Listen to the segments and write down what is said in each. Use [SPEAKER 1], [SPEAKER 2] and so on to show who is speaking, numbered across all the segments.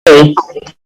[SPEAKER 1] Ram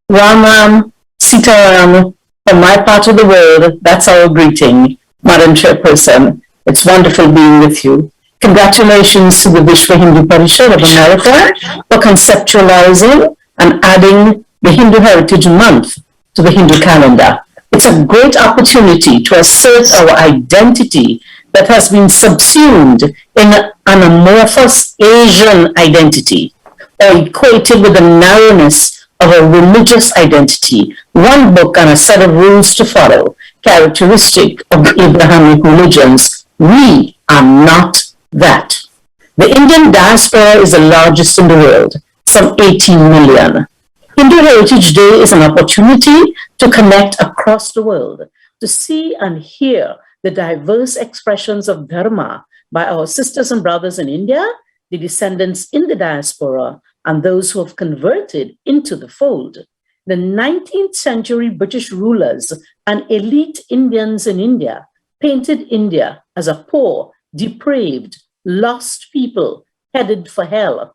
[SPEAKER 1] Ram, Sita Ram, from my part of the world, that's our greeting, Madam Chairperson. It's wonderful being with you. Congratulations to the Vishwa Hindu Parishad of America for conceptualizing and adding the Hindu Heritage Month to the Hindu calendar. It's a great opportunity to assert our identity that has been subsumed in an amorphous Asian identity, or equated with the narrowness of a religious identity, one book and a set of rules to follow, characteristic of the Abrahamic religions. We are not that. The Indian diaspora is the largest in the world, some 18 million. Hindu Heritage Day is an opportunity to connect across the world, to see and hear the diverse expressions of Dharma by our sisters and brothers in India, the descendants in the diaspora, and those who have converted into the fold. The 19th century British rulers and elite Indians in India painted India as a poor, depraved, lost people headed for hell.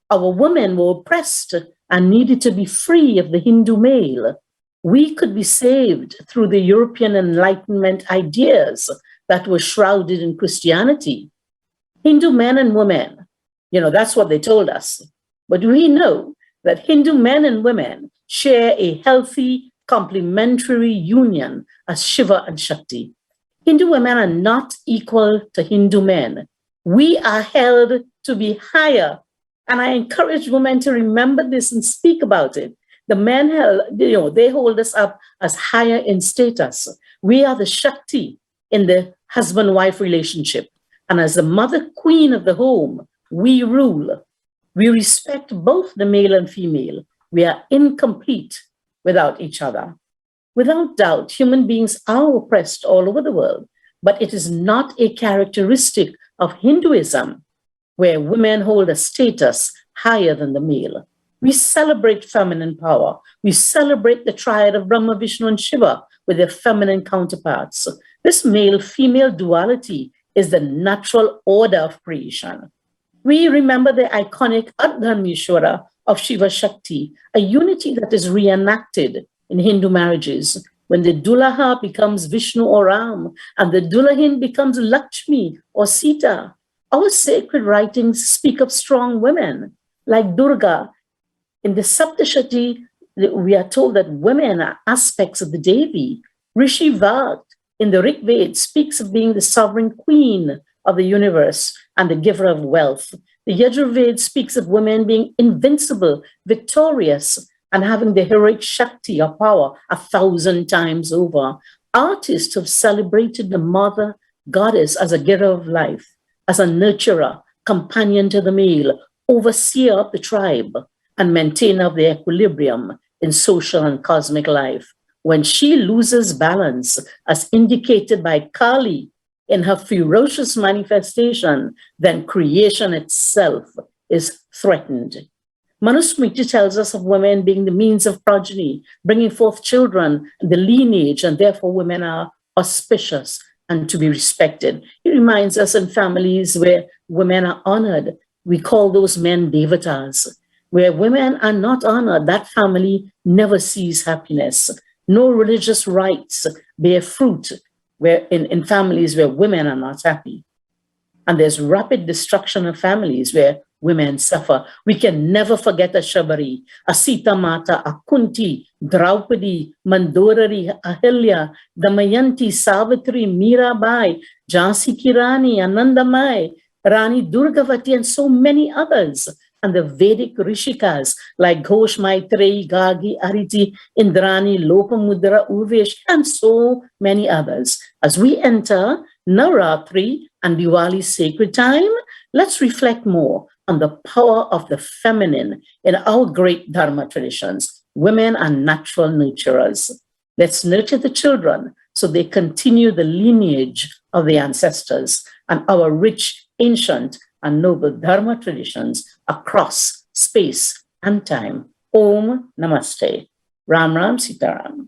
[SPEAKER 1] Our women were oppressed and needed to be free of the Hindu male. We could be saved through the European Enlightenment ideas that were shrouded in Christianity. Hindu men and women, that's what they told us. But we know that Hindu men and women share a healthy, complementary union as Shiva and Shakti. Hindu women are not equal to Hindu men. We are held to be higher. And I encourage women to remember this and speak about it. The men, they hold us up as higher in status. We are the Shakti in the husband-wife relationship. And as the mother queen of the home, we rule. We respect both the male and female. We are incomplete without each other. Without doubt, human beings are oppressed all over the world, but it is not a characteristic of Hinduism, where women hold a status higher than the male. We celebrate feminine power. We celebrate the triad of Brahma, Vishnu, and Shiva with their feminine counterparts. This male-female duality is the natural order of creation. We remember the iconic Ardhanishwara of Shiva Shakti, a unity that is reenacted in Hindu marriages when the Dulaha becomes Vishnu or Ram and the Dulahin becomes Lakshmi or Sita. Our sacred writings speak of strong women like Durga. In the Saptashati, we are told that women are aspects of the Devi. Rishi Vag in the Rig Veda speaks of being the sovereign queen of the universe and the giver of wealth. The Yajurveda speaks of women being invincible, victorious, and having the heroic Shakti or power 1,000 times over. Artists have celebrated the mother goddess as a giver of life, as a nurturer, companion to the male, overseer of the tribe, and maintainer of the equilibrium in social and cosmic life. When she loses balance, as indicated by Kali in her ferocious manifestation, then creation itself is threatened. Manusmriti tells us of women being the means of progeny, bringing forth children, the lineage, and therefore women are auspicious and to be respected. It reminds us in families where women are honored, we call those men devatas. Where women are not honored, that family never sees happiness. No religious rites bear fruit where in families where women are not happy. And there's rapid destruction of families where women suffer. We can never forget a Shabari, a Sita Mata, a Kunti, Draupadi, Mandorari, Ahilya, Damayanti, Savitri, Mirabai, Jhansi Ki Rani, Anandamai, Rani Durgavati, and so many others. And the Vedic Rishikas like Ghosh, Maitreyi, Gargi, Ariti, Indrani, Lopamudra, Urvesh, and so many others. As we enter Navratri and Diwali sacred time, let's reflect more on the power of the feminine in our great Dharma traditions. Women are natural nurturers. Let's nurture the children so they continue the lineage of the ancestors and our rich, ancient, and noble Dharma traditions across space and time. Om Namaste. Ram Ram Sitaram.